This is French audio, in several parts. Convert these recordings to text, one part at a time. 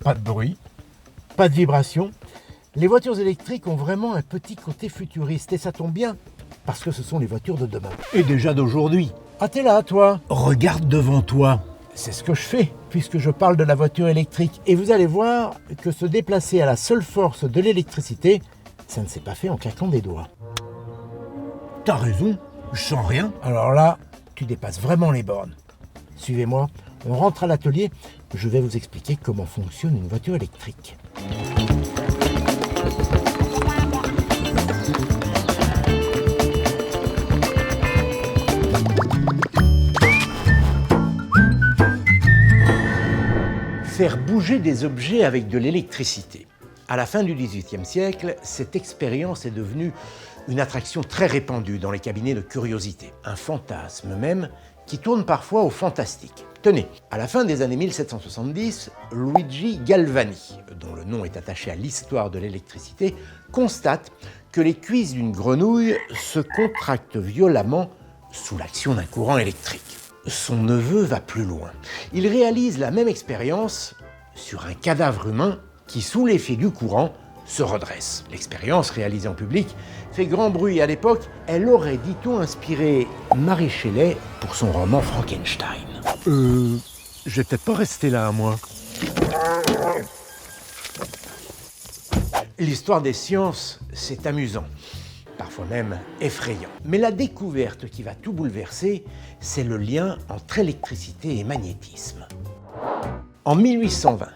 Pas de bruit, pas de vibration. Les voitures électriques ont vraiment un petit côté futuriste et ça tombe bien parce que ce sont les voitures de demain. Et déjà d'aujourd'hui. Ah t'es là toi? Regarde devant toi. C'est ce que je fais puisque je parle de la voiture électrique et vous allez voir que se déplacer à la seule force de l'électricité, ça ne s'est pas fait en claquant des doigts. T'as raison, je sens rien. Alors là, tu dépasses vraiment les bornes. Suivez-moi, on rentre à l'atelier, je vais vous expliquer comment fonctionne une voiture électrique. Faire bouger des objets avec de l'électricité. À la fin du XVIIIe siècle, cette expérience est devenue une attraction très répandue dans les cabinets de curiosité. Un fantasme même qui tourne parfois au fantastique. Tenez, à la fin des années 1770, Luigi Galvani, dont le nom est attaché à l'histoire de l'électricité, constate que les cuisses d'une grenouille se contractent violemment sous l'action d'un courant électrique. Son neveu va plus loin. Il réalise la même expérience sur un cadavre humain qui, sous l'effet du courant, se redresse. L'expérience, réalisée en public, fait grand bruit à l'époque. Elle aurait, dit-on, inspiré Mary Shelley pour son roman Frankenstein. Je vais peut-être pas rester là, moi. L'histoire des sciences, c'est amusant, parfois même effrayant. Mais la découverte qui va tout bouleverser, c'est le lien entre électricité et magnétisme. En 1820,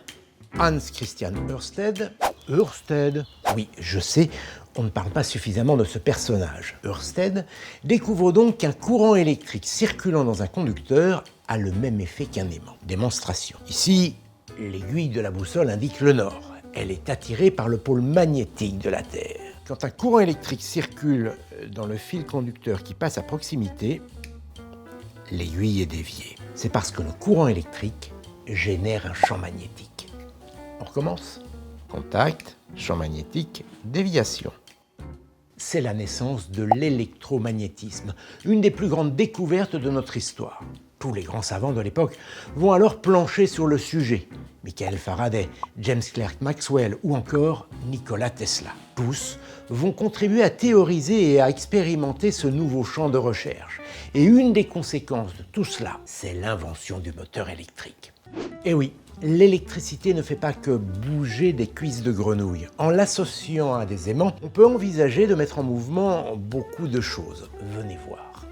Hans Christian Ørsted, oui, je sais, on ne parle pas suffisamment de ce personnage. Ørsted découvre donc qu'un courant électrique circulant dans un conducteur a le même effet qu'un aimant. Démonstration. Ici, l'aiguille de la boussole indique le nord. Elle est attirée par le pôle magnétique de la Terre. Quand un courant électrique circule dans le fil conducteur qui passe à proximité, l'aiguille est déviée. C'est parce que le courant électrique génère un champ magnétique. On recommence. Contact, champ magnétique, déviation. C'est la naissance de l'électromagnétisme, une des plus grandes découvertes de notre histoire. Tous les grands savants de l'époque vont alors plancher sur le sujet. Michael Faraday, James Clerk Maxwell ou encore Nikola Tesla. Tous vont contribuer à théoriser et à expérimenter ce nouveau champ de recherche. Et une des conséquences de tout cela, c'est l'invention du moteur électrique. Et oui, l'électricité ne fait pas que bouger des cuisses de grenouille. En l'associant à des aimants, on peut envisager de mettre en mouvement beaucoup de choses. Venez voir.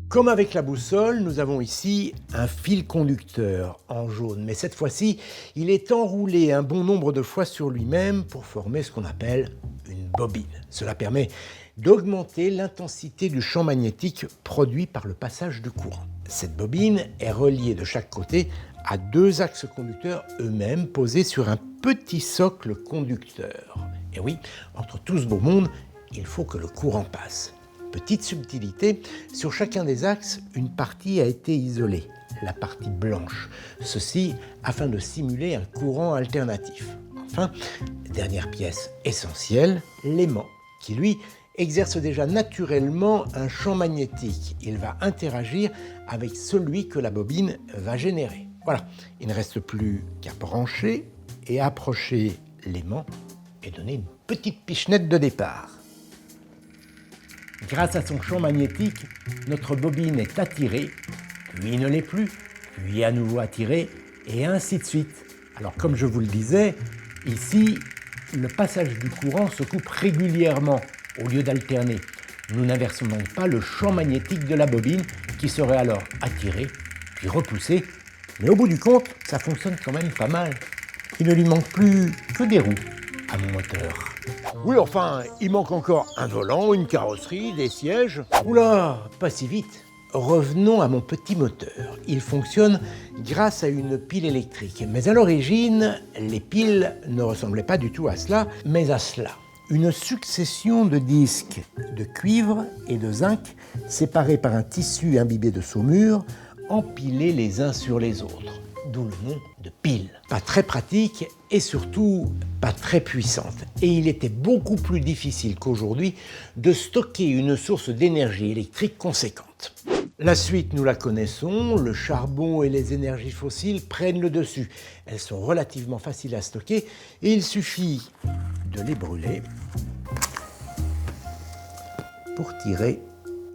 Comme avec la boussole, nous avons ici un fil conducteur en jaune, mais cette fois-ci, il est enroulé un bon nombre de fois sur lui-même pour former ce qu'on appelle une bobine. Cela permet d'augmenter l'intensité du champ magnétique produit par le passage du courant. Cette bobine est reliée de chaque côté à deux axes conducteurs eux-mêmes posés sur un petit socle conducteur. Et oui, entre tout ce beau monde, il faut que le courant passe. Petite subtilité, sur chacun des axes, une partie a été isolée, la partie blanche. Ceci afin de simuler un courant alternatif. Enfin, dernière pièce essentielle, l'aimant, qui lui exerce déjà naturellement un champ magnétique. Il va interagir avec celui que la bobine va générer. Voilà, il ne reste plus qu'à brancher et approcher l'aimant et donner une petite pichenette de départ. Grâce à son champ magnétique, notre bobine est attirée, puis ne l'est plus, puis à nouveau attirée, et ainsi de suite. Alors comme je vous le disais, ici, le passage du courant se coupe régulièrement au lieu d'alterner. Nous n'inversons donc pas le champ magnétique de la bobine qui serait alors attiré, puis repoussé. Mais au bout du compte, ça fonctionne quand même pas mal. Il ne lui manque plus que des roues à mon moteur. Oui, enfin, il manque encore un volant, une carrosserie, des sièges. Oula, pas si vite. Revenons à mon petit moteur. Il fonctionne grâce à une pile électrique. Mais à l'origine, les piles ne ressemblaient pas du tout à cela, mais à cela. Une succession de disques de cuivre et de zinc séparés par un tissu imbibé de saumure, empilés les uns sur les autres. d'où le nom de pile. Pas très pratique et surtout pas très puissante. Et il était beaucoup plus difficile qu'aujourd'hui de stocker une source d'énergie électrique conséquente. La suite, nous la connaissons, le charbon et les énergies fossiles prennent le dessus. Elles sont relativement faciles à stocker et il suffit de les brûler pour tirer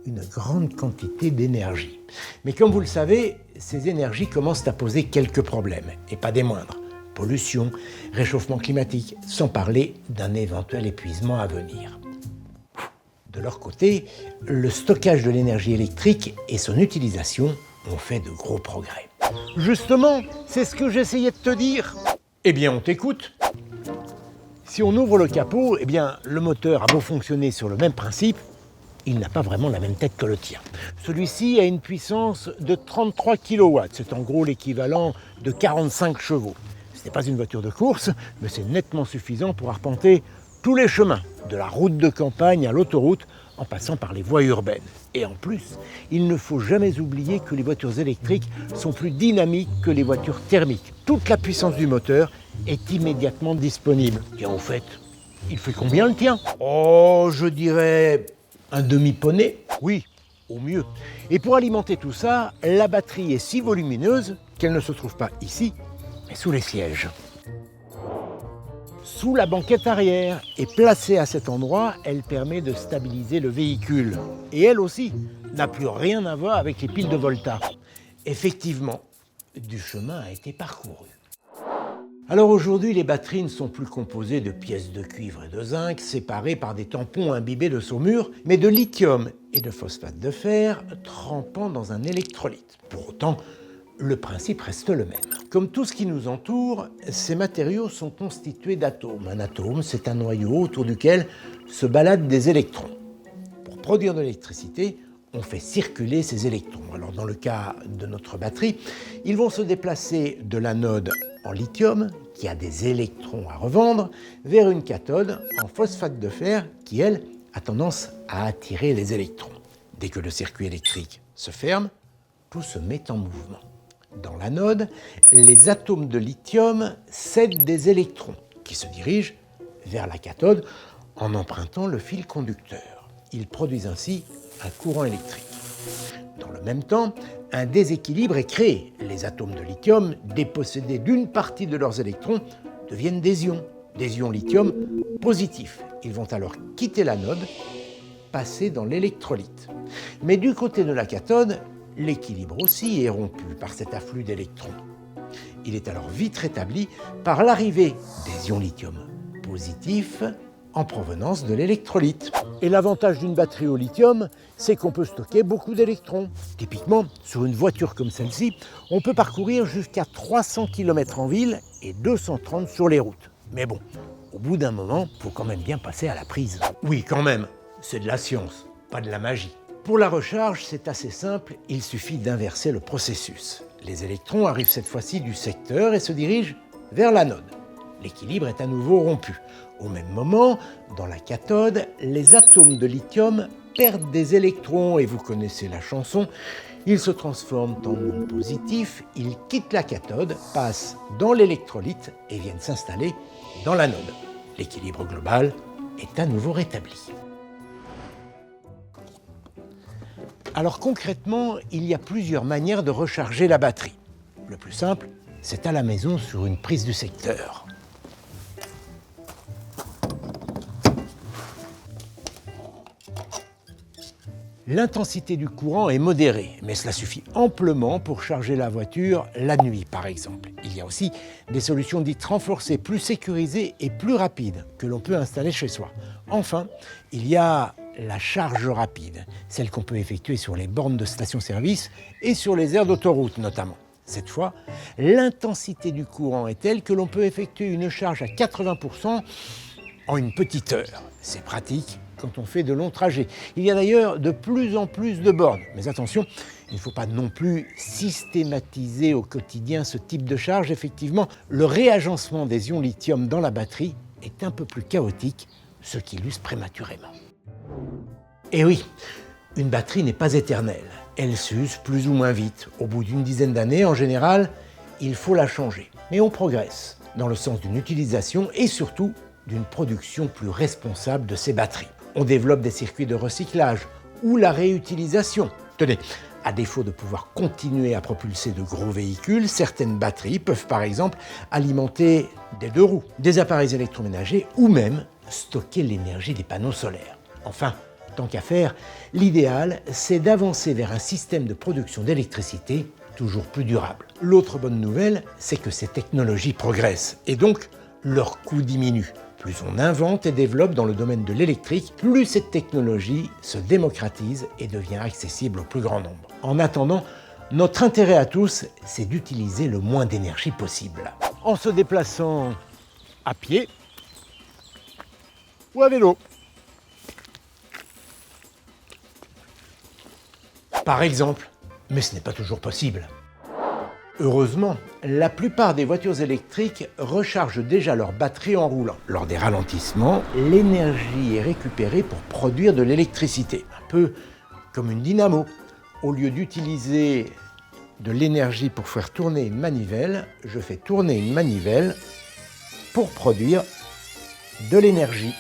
une grande quantité d'énergie. Mais comme vous le savez, ces énergies commencent à poser quelques problèmes, et pas des moindres. Pollution, réchauffement climatique, sans parler d'un éventuel épuisement à venir. De leur côté, le stockage de l'énergie électrique et son utilisation ont fait de gros progrès. Justement, c'est ce que j'essayais de te dire. Eh bien, on t'écoute. Si on ouvre le capot, eh bien, le moteur a beau fonctionner sur le même principe, il n'a pas vraiment la même tête que le tien. Celui-ci a une puissance de 33 kW, c'est en gros l'équivalent de 45 chevaux. Ce n'est pas une voiture de course, mais c'est nettement suffisant pour arpenter tous les chemins, de la route de campagne à l'autoroute, en passant par les voies urbaines. Et en plus, il ne faut jamais oublier que les voitures électriques sont plus dynamiques que les voitures thermiques. Toute la puissance du moteur est immédiatement disponible. Tiens, au fait, il fait combien le tien? Oh, je dirais un demi-poney. Oui, au mieux. Et pour alimenter tout ça, la batterie est si volumineuse qu'elle ne se trouve pas ici, mais sous les sièges. Sous la banquette arrière et placée à cet endroit, elle permet de stabiliser le véhicule. Et elle aussi n'a plus rien à voir avec les piles de Volta. Effectivement, du chemin a été parcouru. Alors aujourd'hui, les batteries ne sont plus composées de pièces de cuivre et de zinc séparées par des tampons imbibés de saumure, mais de lithium et de phosphate de fer trempant dans un électrolyte. Pour autant, le principe reste le même. Comme tout ce qui nous entoure, ces matériaux sont constitués d'atomes. Un atome, c'est un noyau autour duquel se baladent des électrons. Pour produire de l'électricité, on fait circuler ces électrons. Alors dans le cas de notre batterie, ils vont se déplacer de l'anode en lithium, qui a des électrons à revendre, vers une cathode en phosphate de fer, qui, elle, a tendance à attirer les électrons. Dès que le circuit électrique se ferme, tout se met en mouvement. Dans l'anode, les atomes de lithium cèdent des électrons, qui se dirigent vers la cathode en empruntant le fil conducteur. Ils produisent ainsi un courant électrique. Dans le même temps, un déséquilibre est créé. Les atomes de lithium, dépossédés d'une partie de leurs électrons, deviennent des ions lithium positifs. Ils vont alors quitter l'anode, passer dans l'électrolyte. Mais du côté de la cathode, l'équilibre aussi est rompu par cet afflux d'électrons. Il est alors vite rétabli par l'arrivée des ions lithium positifs en provenance de l'électrolyte. Et l'avantage d'une batterie au lithium, c'est qu'on peut stocker beaucoup d'électrons. Typiquement, sur une voiture comme celle-ci, on peut parcourir jusqu'à 300 km en ville et 230 sur les routes. Mais bon, au bout d'un moment, il faut quand même bien passer à la prise. Oui, quand même, c'est de la science, pas de la magie. Pour la recharge, c'est assez simple, il suffit d'inverser le processus. Les électrons arrivent cette fois-ci du secteur et se dirigent vers l'anode. L'équilibre est à nouveau rompu. Au même moment, dans la cathode, les atomes de lithium perdent des électrons et vous connaissez la chanson. Ils se transforment en ions positifs, ils quittent la cathode, passent dans l'électrolyte et viennent s'installer dans l'anode. L'équilibre global est à nouveau rétabli. Alors concrètement, il y a plusieurs manières de recharger la batterie. Le plus simple, c'est à la maison sur une prise du secteur. L'intensité du courant est modérée, mais cela suffit amplement pour charger la voiture la nuit, par exemple. Il y a aussi des solutions dites renforcées, plus sécurisées et plus rapides, que l'on peut installer chez soi. Enfin, il y a la charge rapide, celle qu'on peut effectuer sur les bornes de station-service et sur les aires d'autoroute notamment. Cette fois, l'intensité du courant est telle que l'on peut effectuer une charge à 80% en une petite heure. C'est pratique quand on fait de longs trajets. Il y a d'ailleurs de plus en plus de bornes. Mais attention, il ne faut pas non plus systématiser au quotidien ce type de charge. Effectivement, le réagencement des ions lithium dans la batterie est un peu plus chaotique, ce qui l'use prématurément. Et oui, une batterie n'est pas éternelle. Elle s'use plus ou moins vite. Au bout d'une dizaine d'années, en général, il faut la changer. Mais on progresse dans le sens d'une utilisation et surtout d'une production plus responsable de ces batteries. On développe des circuits de recyclage ou la réutilisation. Tenez, à défaut de pouvoir continuer à propulser de gros véhicules, certaines batteries peuvent par exemple alimenter des deux roues, des appareils électroménagers ou même stocker l'énergie des panneaux solaires. Enfin, tant qu'à faire, l'idéal, c'est d'avancer vers un système de production d'électricité toujours plus durable. L'autre bonne nouvelle, c'est que ces technologies progressent et donc leur coût diminue. Plus on invente et développe dans le domaine de l'électrique, plus cette technologie se démocratise et devient accessible au plus grand nombre. En attendant, notre intérêt à tous, c'est d'utiliser le moins d'énergie possible. En se déplaçant à pied ou à vélo. Par exemple, mais ce n'est pas toujours possible. Heureusement, la plupart des voitures électriques rechargent déjà leur batterie en roulant. Lors des ralentissements, l'énergie est récupérée pour produire de l'électricité, un peu comme une dynamo. Au lieu d'utiliser de l'énergie pour faire tourner une manivelle, je fais tourner une manivelle pour produire de l'énergie.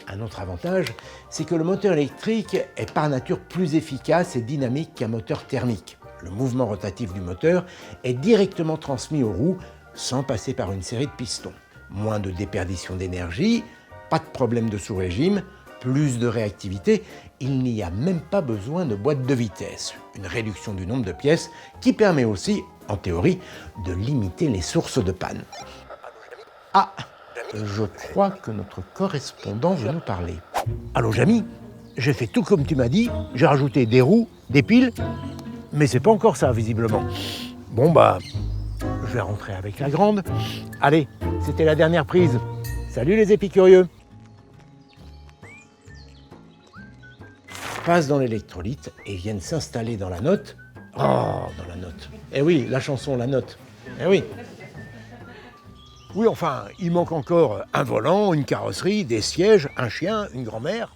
Un autre avantage, c'est que le moteur électrique est par nature plus efficace et dynamique qu'un moteur thermique. Le mouvement rotatif du moteur est directement transmis aux roues sans passer par une série de pistons. Moins de déperdition d'énergie, pas de problème de sous-régime, plus de réactivité, il n'y a même pas besoin de boîte de vitesse. Une réduction du nombre de pièces qui permet aussi, en théorie, de limiter les sources de panne. Ah, je crois que notre correspondant veut nous parler. Allô Jamy, j'ai fait tout comme tu m'as dit, j'ai rajouté des roues, des piles, mais c'est pas encore ça visiblement. Bon bah, je vais rentrer avec la grande. Allez, c'était la dernière prise. Salut les épicurieux. Passent dans l'électrolyte et viennent s'installer dans la note. Oh, dans la note. Eh oui, la chanson, la note. Eh oui. Oui, enfin, il manque encore un volant, une carrosserie, des sièges, un chien, une grand-mère.